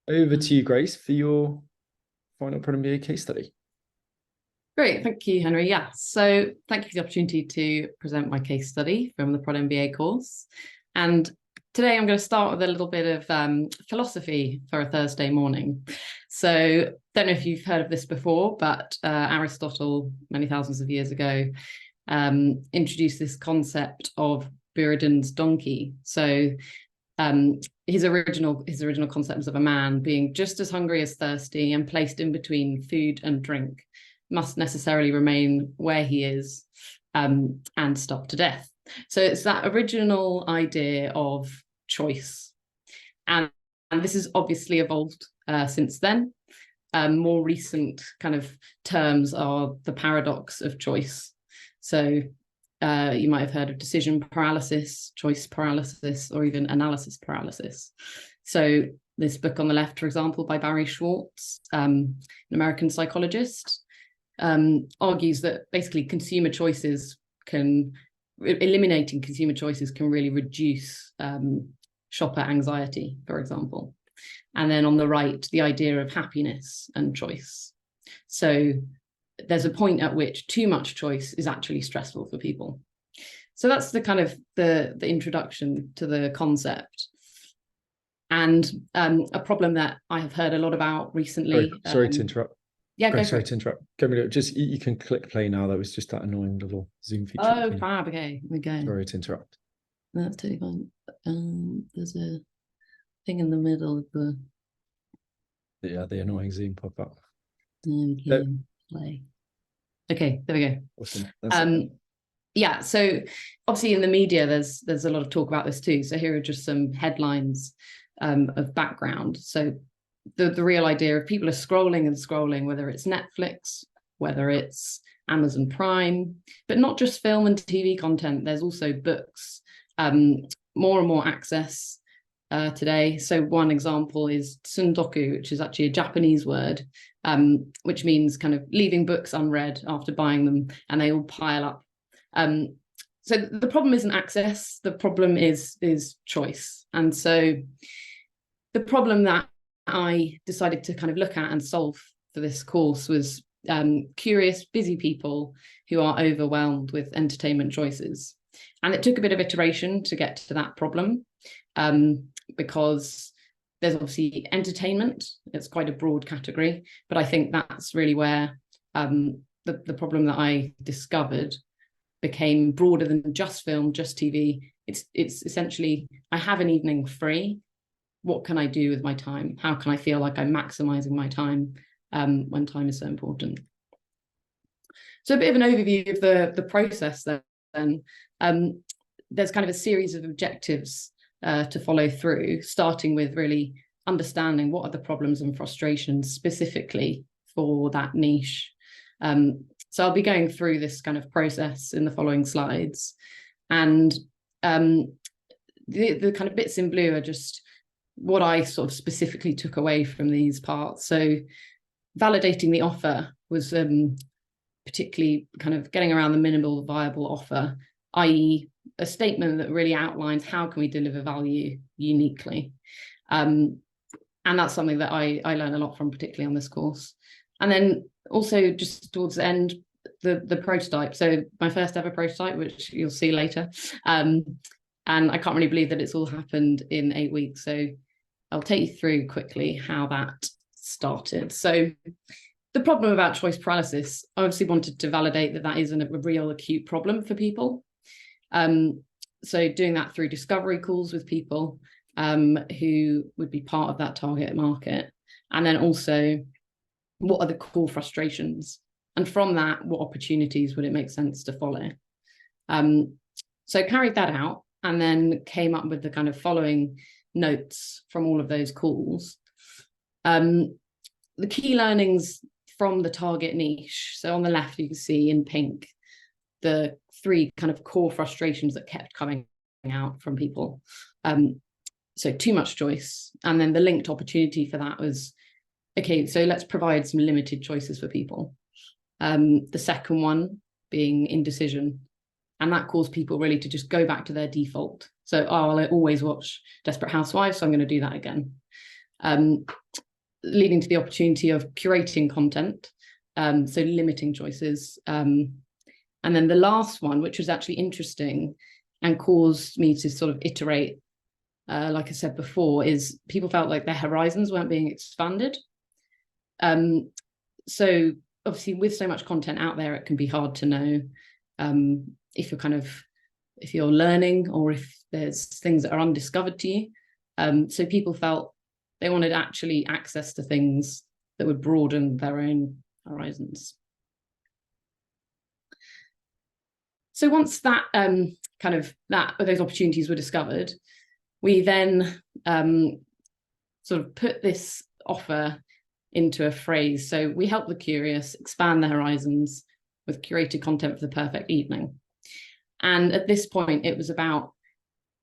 over to you, Grace, for your final Prod MBA case study. Great, thank you, Henry. Yeah, so thank you for the opportunity to present my case study from the Prod MBA course. And today I'm going to start with a little bit of philosophy for a Thursday morning. So don't know if you've heard of this before, but Aristotle, many thousands of years ago, introduced this concept of Buridan's donkey. So his original concept was of a man being just as hungry as thirsty and placed in between food and drink, must necessarily remain where he is and starve to death. So it's that original idea of choice. And this has obviously evolved since then. More recent kind of terms are the paradox of choice. So you might have heard of decision paralysis, choice paralysis, or even analysis paralysis. So this book on the left, for example, by Barry Schwartz, an American psychologist, argues that basically eliminating consumer choices can really reduce shopper anxiety, for example. And then on the right, the idea of happiness and choice. So there's a point at which too much choice is actually stressful for people. So that's the kind of the introduction to the concept. And a problem that I have heard a lot about recently. Sorry to interrupt. Yeah, Grace, sorry to interrupt. Just you can click play now. That was just that annoying little Zoom feature. Oh, fab. Okay, we go. Sorry to interrupt. No, that's totally fine. There's a thing in the middle of the. Yeah, the annoying Zoom pop up. Play. Okay, there we go. Awesome. Yeah, so obviously in the media, there's a lot of talk about this too. So here are just some headlines of background. So the real idea of people are scrolling and scrolling, whether it's Netflix, whether it's Amazon Prime, but not just film and TV content. There's also books, more and more access today. So one example is tsundoku, which is actually a Japanese word, which means kind of leaving books unread after buying them, and they all pile up. So the problem isn't access, the problem is choice. And so the problem that I decided to kind of look at and solve for this course was curious, busy people who are overwhelmed with entertainment choices. And it took a bit of iteration to get to that problem, because there's obviously entertainment. It's quite a broad category, but I think that's really where the problem that I discovered became broader than just film, just TV. It's essentially, I have an evening free. What can I do with my time? How can I feel like I'm maximizing my time when time is so important? So a bit of an overview of the process then. There's kind of a series of objectives to follow through, starting with really understanding what are the problems and frustrations specifically for that niche. So I'll be going through this kind of process in the following slides. And the kind of bits in blue are just what I sort of specifically took away from these parts. So validating the offer was particularly kind of getting around the minimal viable offer, i.e. a statement that really outlines how can we deliver value uniquely. And that's something that I learned a lot from, particularly on this course. And then also just towards the end, the prototype. So my first ever prototype, which you'll see later. And I can't really believe that it's all happened in 8 weeks. So I'll take you through quickly how that started. So the problem about choice paralysis, I obviously wanted to validate that isn't a real acute problem for people. So doing that through discovery calls with people who would be part of that target market. And then also, what are the core frustrations? And from that, what opportunities would it make sense to follow? So carried that out and then came up with the kind of following notes from all of those calls. The key learnings from the target niche. So on the left, you can see in pink, the 3 kind of core frustrations that kept coming out from people. So too much choice. And then the linked opportunity for that was, okay, so let's provide some limited choices for people. The second one being indecision. And that caused people really to just go back to their default. So, I always watch Desperate Housewives, so I'm going to do that again. leading to the opportunity of curating content, so limiting choices. And then the last one, which was actually interesting and caused me to sort of iterate, like I said before, is people felt like their horizons weren't being expanded. So obviously with so much content out there, it can be hard to know if you're learning or if there's things that are undiscovered to you. So people felt they wanted actually access to things that would broaden their own horizons. So once that those opportunities were discovered, we then sort of put this offer into a phrase. So we help the curious expand their horizons with curated content for the perfect evening. And at this point, it was about,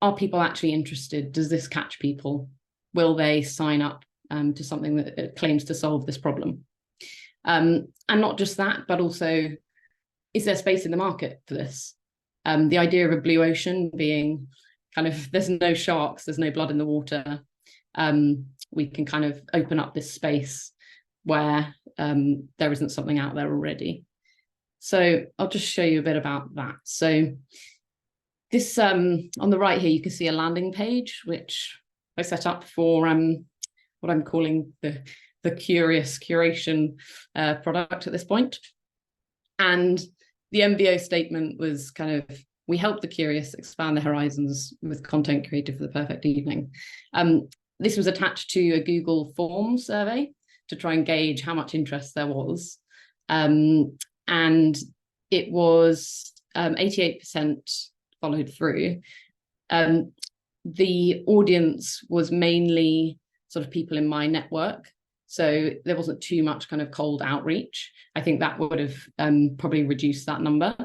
are people actually interested? Does this catch people? Will they sign up to something that claims to solve this problem? And not just that, but also, is there space in the market for this? The idea of a blue ocean being kind of, there's no sharks, there's no blood in the water. We can kind of open up this space where there isn't something out there already. So I'll just show you a bit about that. So this, on the right here, you can see a landing page, which I set up for what I'm calling the curious curation product at this point. And the MBO statement was kind of, we help the curious expand their horizons with content created for the perfect evening. This was attached to a Google Forms survey to try and gauge how much interest there was. And it was 88% followed through. The audience was mainly sort of people in my network. So there wasn't too much kind of cold outreach. I think that would have probably reduced that number.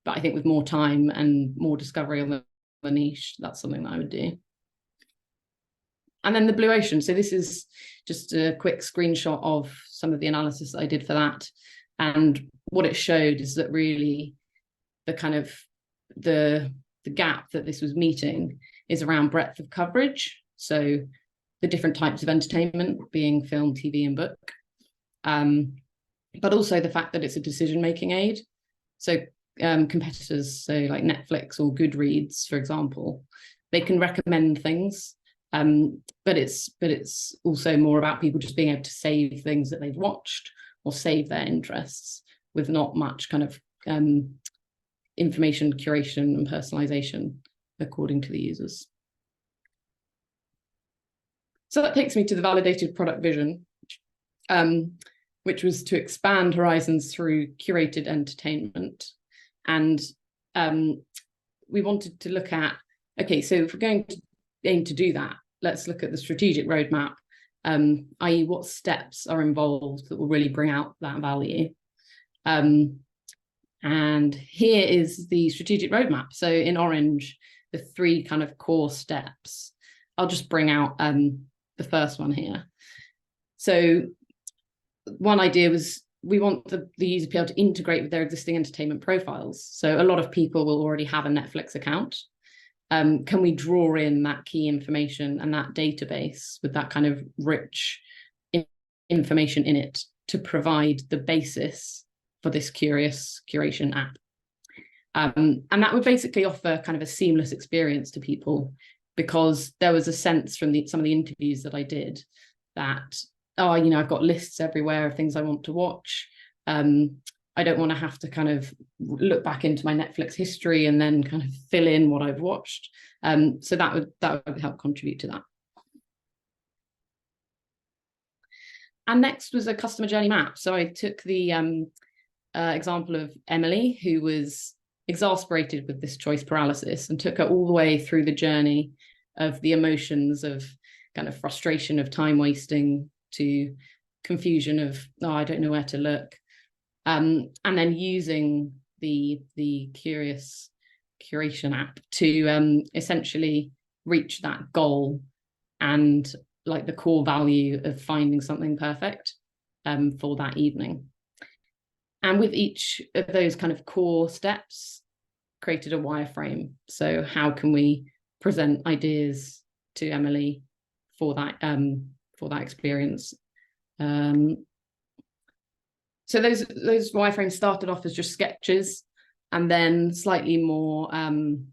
But I think with more time and more discovery on the niche, that's something that I would do. And then the blue ocean. So this is just a quick screenshot of some of the analysis that I did for that. And what it showed is that really the kind of the gap that this was meeting is around breadth of coverage. So the different types of entertainment being film, TV, and book. But also the fact that it's a decision-making aid. So competitors, so like Netflix or Goodreads, for example, they can recommend things, but it's also more about people just being able to save things that they've watched or save their interests with not much kind of information curation and personalization according to the users. So that takes me to the validated product vision, which was to expand horizons through curated entertainment. And we wanted to look at, okay, so if we're going to aim to do that, let's look at the strategic roadmap, i.e. what steps are involved that will really bring out that value. And here is the strategic roadmap. So in orange, the 3 kind of core steps. I'll just bring out the first one here. So one idea was we want the user to be able to integrate with their existing entertainment profiles. So a lot of people will already have a Netflix account. Can we draw in that key information and that database with that kind of rich information in it to provide the basis for this curious curation app? And that would basically offer kind of a seamless experience to people, because there was a sense from some of the interviews that I did that, oh, you know, I've got lists everywhere of things I want to watch. I don't want to have to kind of look back into my Netflix history and then kind of fill in what I've watched. So that would help contribute to that. And next was a customer journey map. So I took the example of Emily, who was exasperated with this choice paralysis, and took her all the way through the journey of the emotions of kind of frustration of time wasting to confusion of, oh, I don't know where to look. And then using the curious curation app to essentially reach that goal and like the core value of finding something perfect for that evening. And with each of those kind of core steps, created a wireframe. So how can we present ideas to Emily for for that experience. So those wireframes started off as just sketches, and then slightly more kind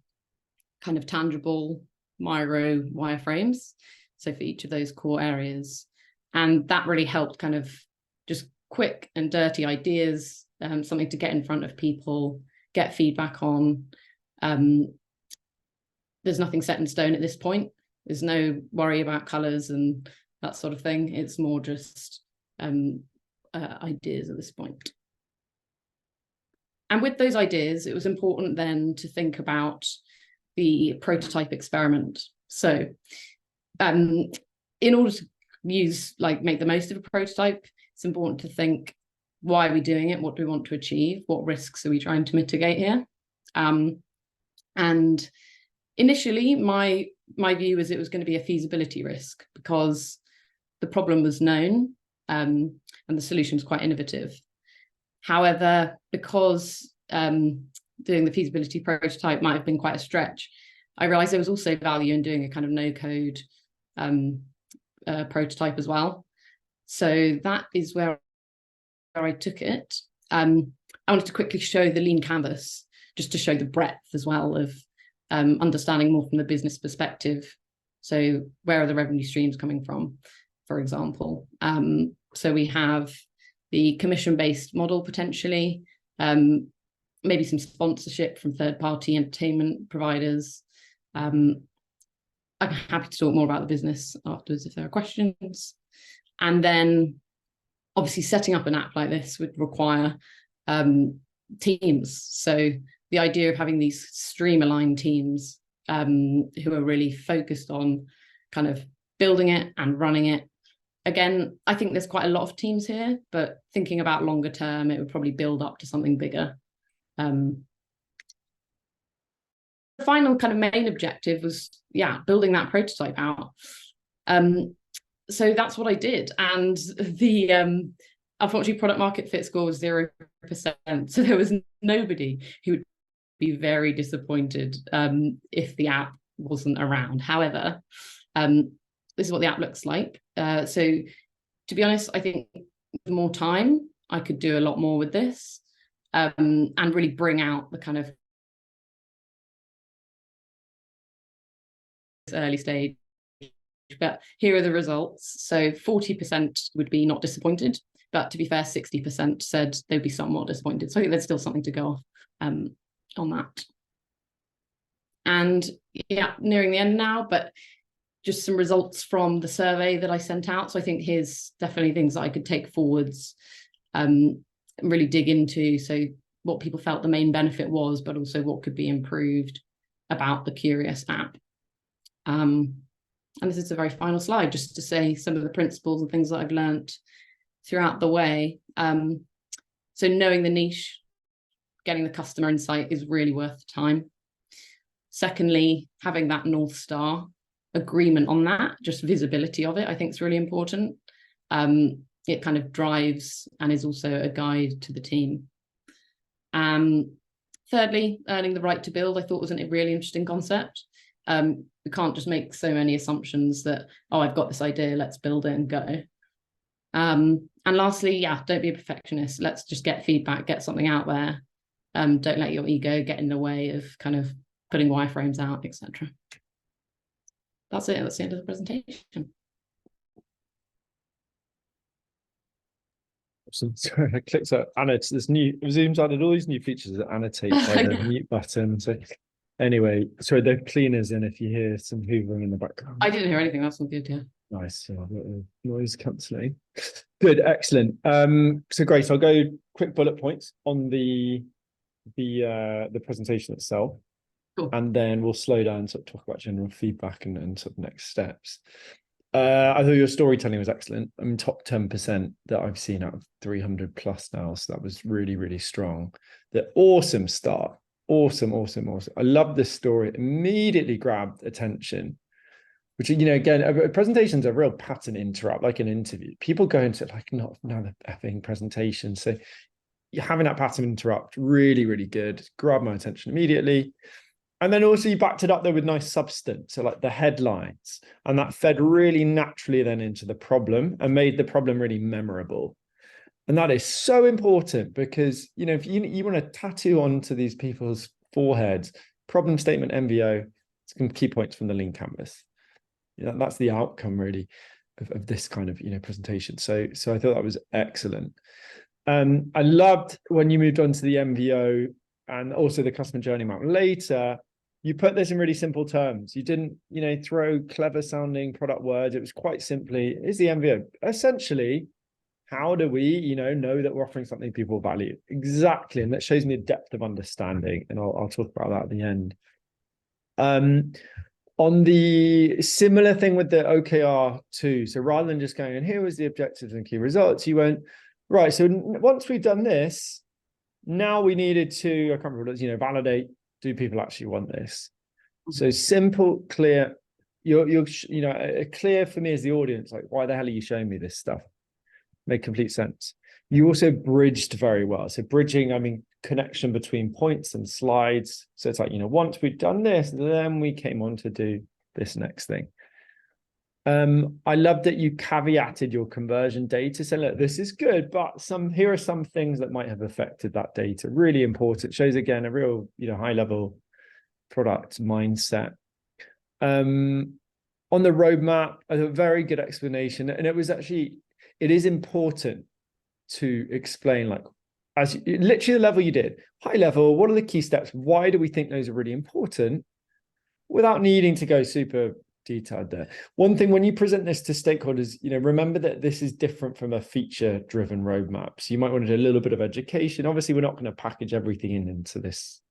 of tangible Miro wireframes. So for each of those core areas. And that really helped kind of just quick and dirty ideas, something to get in front of people, get feedback on. There's nothing set in stone at this point. There's no worry about colors and that sort of thing. It's more just ideas at this point. And with those ideas, it was important then to think about the prototype experiment. So in order to make the most of a prototype, it's important to think, why are we doing it? What do we want to achieve? What risks are we trying to mitigate here? And initially, my view was it was going to be a feasibility risk because the problem was known and the solution was quite innovative. However, because doing the feasibility prototype might have been quite a stretch, I realized there was also value in doing a kind of no-code prototype as well. So that is where I took it. I wanted to quickly show the lean canvas, just to show the breadth as well of understanding more from the business perspective. So where are the revenue streams coming from, for example? So we have the commission-based model potentially, maybe some sponsorship from third-party entertainment providers. I'm happy to talk more about the business afterwards if there are questions. And then obviously setting up an app like this would require teams. So the idea of having these stream-aligned teams who are really focused on kind of building it and running it. Again, I think there's quite a lot of teams here, but thinking about longer term, it would probably build up to something bigger. The final kind of main objective was, building that prototype out. So that's what I did. And the unfortunately product market fit score was 0%. So there was nobody who would be very disappointed if the app wasn't around. However, this is what the app looks like. So to be honest, I think with more time, I could do a lot more with this and really bring out the kind of early stage. But here are the results. So 40% would be not disappointed, but to be fair, 60% said they'd be somewhat disappointed. So I think there's still something to go off on that. And nearing the end now, but just some results from the survey that I sent out. So I think here's definitely things that I could take forwards and really dig into. So what people felt the main benefit was, but also what could be improved about the Curious app. And this is a very final slide, just to say some of the principles and things that I've learned throughout the way. So knowing the niche, getting the customer insight is really worth the time. Secondly, having that North Star agreement on that, just visibility of it, I think is really important. It kind of drives and is also a guide to the team. Thirdly, earning the right to build, I thought was a really interesting concept. We can't just make so many assumptions that, I've got this idea, let's build it and go. And lastly, don't be a perfectionist. Let's just get feedback, get something out there. Don't let your ego get in the way of kind of putting wireframes out, etc. That's it. That's the end of the presentation. Sorry, I clicked on annotate. Zoom's added all these new features that annotate by the mute button. So anyway, sorry, the cleaners in if you hear some hoovering in the background. I didn't hear anything. That's all good, yeah. Nice. Noise cancelling. Good, excellent. So great. I'll go quick bullet points on the presentation itself. Cool. And then we'll slow down and sort of talk about general feedback and sort of next steps. I thought your storytelling was excellent. I mean, top 10% that I've seen out of 300 plus now. So that was really, really strong. The awesome start. Awesome. I love this story. Immediately grabbed attention, which, again, a presentation's a real pattern interrupt, like an interview. People go into like, not another effing presentation. So you're having that pattern interrupt, really, really good. Grabbed my attention immediately. And then also you backed it up there with nice substance, so like the headlines, and that fed really naturally then into the problem and made the problem really memorable. And that is so important because, you know, if you want to tattoo onto these people's foreheads, problem statement MVO, some key points from the Lean Canvas. You know, that's the outcome really of this kind of, you know, presentation. So I thought that was excellent. I loved when you moved on to the MVO and also the customer journey map later. You put this in really simple terms. You didn't, you know, throw clever sounding product words. It was quite simply, is the MVO essentially, how do we, you know that we're offering something people value? Exactly. And that shows me a depth of understanding. And I'll talk about that at the end. On the similar thing with the OKR too. So rather than just going, and here was the objectives and key results, you went, right, so once we've done this, now we needed to, I can't remember, you know, validate, do people actually want this? So simple, clear, you're you know, clear for me as the audience, like, why the hell are you showing me this stuff? Made complete sense. You also bridged very well. So bridging, I mean, connection between points and slides. So it's like, you know, once we've done this, then we came on to do this next thing. I love that you caveated your conversion data. So look, this is good, but here are some things that might have affected that data. Really important. Shows again a real, you know, high level product mindset. On the roadmap, a very good explanation, and it is important to explain, like, as literally the level you did, high level, what are the key steps? Why do we think those are really important? Without needing to go super detailed there. One thing, when you present this to stakeholders, you know, remember that this is different from a feature-driven roadmap. So you might want to do a little bit of education. Obviously, we're not going to package everything into this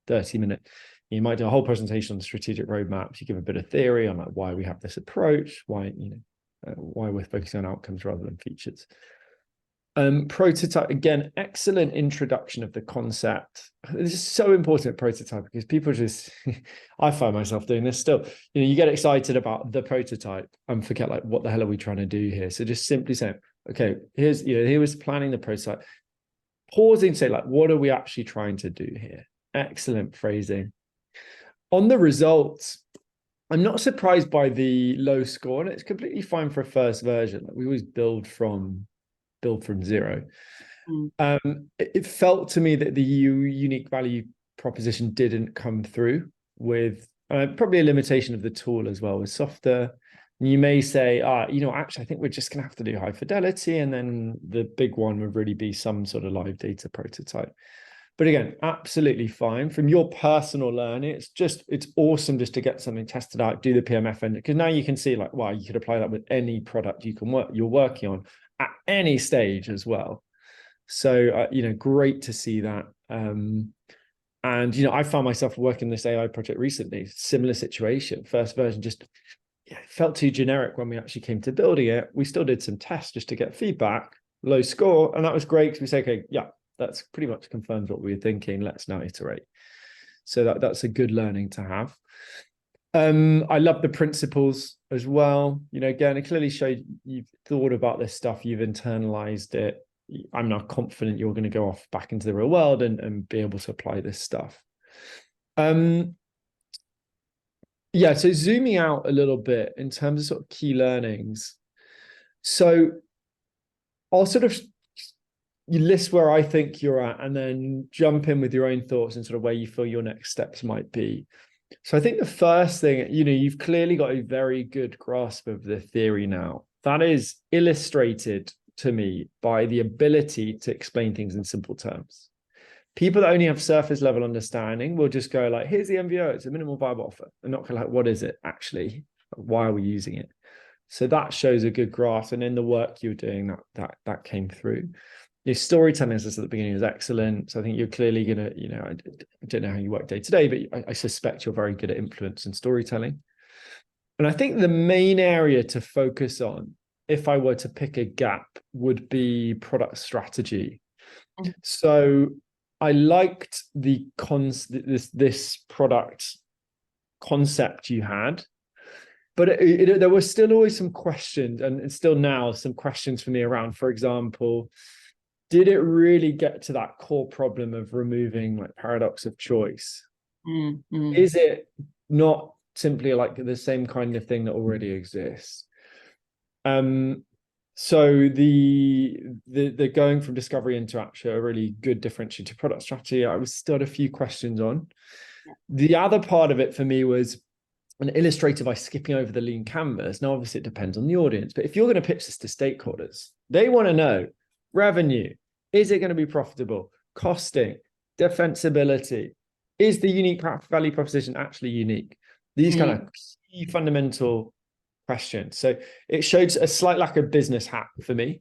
30-minute. You might do a whole presentation on the strategic roadmaps. You give a bit of theory on like why we have this approach, why, you know, why we're focusing on outcomes rather than features. Prototype, again, excellent introduction of the concept. This is so important, prototype, because people just, I find myself doing this still. You know, you get excited about the prototype and forget, like, what the hell are we trying to do here? So just simply saying, okay, here was planning the prototype. Pausing, say, like, what are we actually trying to do here? Excellent phrasing. On the results, I'm not surprised by the low score, and it's completely fine for a first version. Like, we always build from zero. It felt to me that the unique value proposition didn't come through with probably a limitation of the tool as well, was softer. You may say, you know, actually, I think we're just going to have to do high fidelity. And then the big one would really be some sort of live data prototype. But again, absolutely fine. From your personal learning, it's awesome just to get something tested out, do the PMF, and because now you can see, like, wow, you could apply that with any product you're working on at any stage as well. So, you know, great to see that. And, you know, I found myself working this AI project recently, similar situation. First version just felt too generic when we actually came to building it. We still did some tests just to get feedback, low score. And that was great because we say, okay, yeah, that's pretty much confirms what we were thinking. Let's now iterate. So that's a good learning to have. I love the principles as well. You know, again, it clearly showed you've thought about this stuff, you've internalized it. I'm now confident you're going to go off back into the real world and be able to apply this stuff. Yeah, so zooming out a little bit in terms of sort of key learnings. So I'll sort of you list where I think you're at and then jump in with your own thoughts and sort of where you feel your next steps might be. So I think the first thing, you know, you've clearly got a very good grasp of the theory now. That is illustrated to me by the ability to explain things in simple terms. People that only have surface level understanding will just go like, here's the MVO, it's a minimal viable offer. And not like, what is it actually? Why are we using it? So that shows a good grasp. And in the work you're doing, that came through. Your storytelling, as I said at the beginning, is excellent. So I think you're clearly going to, you know, I don't know how you work day to day, but I suspect you're very good at influence and storytelling. And I think the main area to focus on, if I were to pick a gap, would be product strategy. So I liked this product concept you had, but there were still always some questions, and still now some questions for me around, for example, did it really get to that core problem of removing like paradox of choice? Is it not simply like the same kind of thing that already exists? So the going from discovery into action, a really good differentiated product strategy, I was still had a few questions on. The other part of it for me was an illustrator by skipping over the lean canvas. Now, obviously, it depends on the audience, but if you're going to pitch this to stakeholders, they want to know revenue. Is it going to be profitable? Costing, defensibility. Is the unique value proposition actually unique? These kind of key fundamental questions. So it showed a slight lack of business hat for me,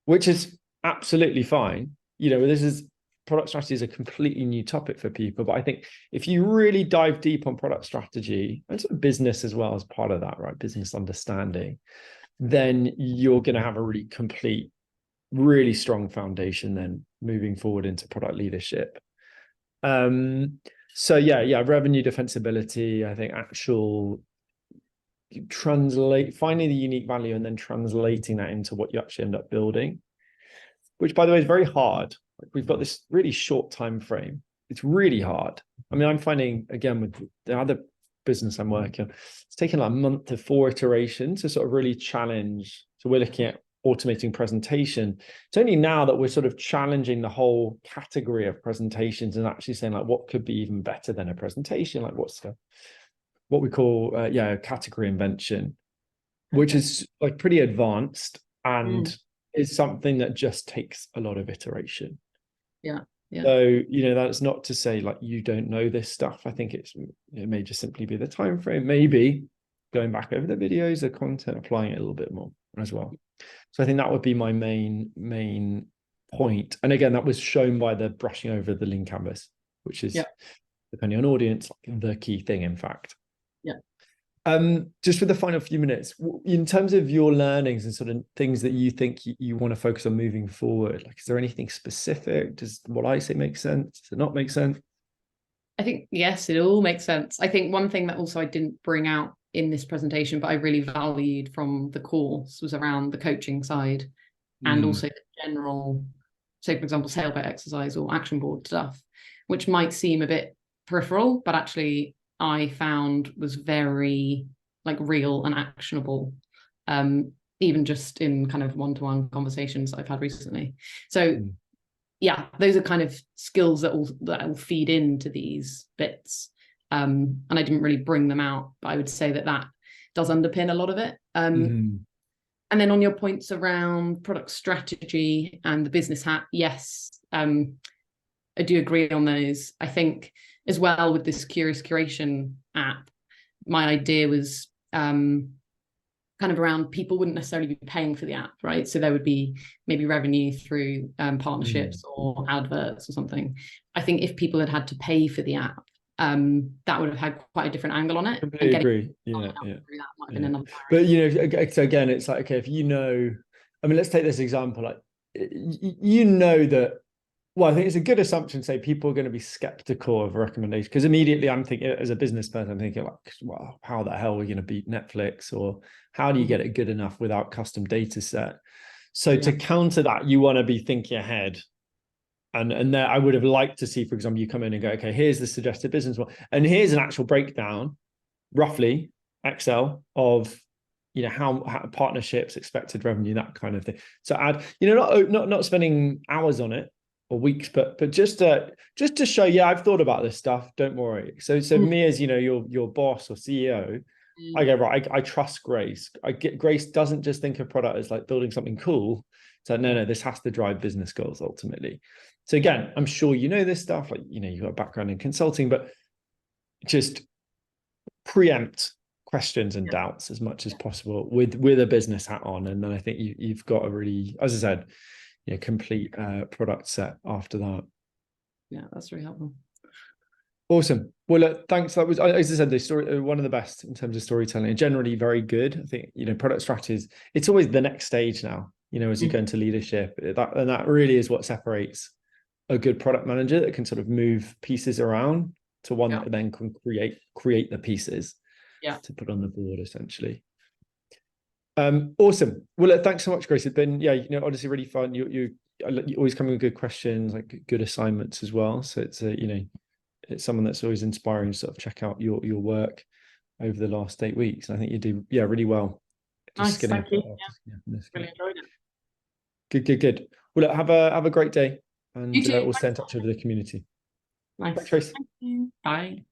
which is absolutely fine. This is product strategy is a completely new topic for people, but I think if you really dive deep on product strategy and sort of business as well as part of that, right, business understanding, then you're going to have a really complete, really strong foundation then moving forward into product leadership. So revenue defensibility, I think actual finding the unique value and then translating that into what you actually end up building, which by the way is very hard. We've got this really short time frame. It's really hard. I mean, I'm finding, again, with the other business I'm working on, it's taken like a month to 4 iterations to sort of really challenge. So we're looking at automating presentation. It's only now that we're sort of challenging the whole category of presentations and actually saying like, what could be even better than a presentation? Like what we call category invention, which is like pretty advanced and is something that just takes a lot of iteration. Yeah. So, that's not to say like you don't know this stuff. I think it may just simply be the time frame, maybe going back over the videos, the content, applying it a little bit more as well. So I think that would be my main point. And again, that was shown by the brushing over the lean canvas, which is depending on audience, like the key thing, in fact. Just for the final few minutes, in terms of your learnings and sort of things that you think you want to focus on moving forward, like, is there anything specific? Does what I say make sense? Does it not make sense? I think, yes, it all makes sense. I think one thing that also I didn't bring out in this presentation, but I really valued from the course was around the coaching side and also the general, so for example, sale by exercise or action board stuff, which might seem a bit peripheral, but actually I found was very like real and actionable, even just in kind of one-to-one conversations I've had recently. So those are kind of skills that will feed into these bits. And I didn't really bring them out, but I would say that does underpin a lot of it. And then on your points around product strategy and the business hat, yes, I do agree on those. I think as well with this Curious Curation app, my idea was kind of around people wouldn't necessarily be paying for the app, right? So there would be maybe revenue through partnerships or adverts or something. I think if people had to pay for the app, that would have had quite a different angle on it. Completely agree. That might have been another but so again, it's like, okay, if I mean, let's take this example, like that. Well, I think it's a good assumption to say people are going to be skeptical of a recommendation, because immediately I'm thinking, as a business person, I'm thinking like, well, how the hell are we going to beat Netflix, or how do you get it good enough without custom data set? So to counter that, you want to be thinking ahead. And there, I would have liked to see, for example, you come in and go, okay, here's the suggested business model, and here's an actual breakdown, roughly Excel of how partnerships, expected revenue, that kind of thing. So add, not spending hours on it or weeks, but just to show, I've thought about this stuff, don't worry. So me as your boss or CEO, I go, right, I trust Grace. Grace doesn't just think of product as like building something cool. So no, this has to drive business goals ultimately. So again, I'm sure this stuff, like you've got a background in consulting, but just preempt questions and doubts as much as possible with a business hat on. And then I think you've got a really, as I said, complete product set after that. Yeah, that's really helpful. Awesome. Well, look, thanks. That was, as I said, the story, one of the best in terms of storytelling, and generally very good. I think, product strategies, it's always the next stage now, as you go into leadership, that really is what separates a good product manager that can sort of move pieces around to one that then can create the pieces to put on the board, essentially. Awesome. Well, look, thanks so much, Grace. It's been, honestly really fun. You always come with good questions, like good assignments as well. So it's it's someone that's always inspiring to sort of check out your work over the last 8 weeks. And I think you do, yeah, really well. Nice, thank you. Really enjoyed it. Good. Well, look, have a great day, and You too. we'll stay in touch over the community. Nice. Thanks, Trace. Thank you. Bye.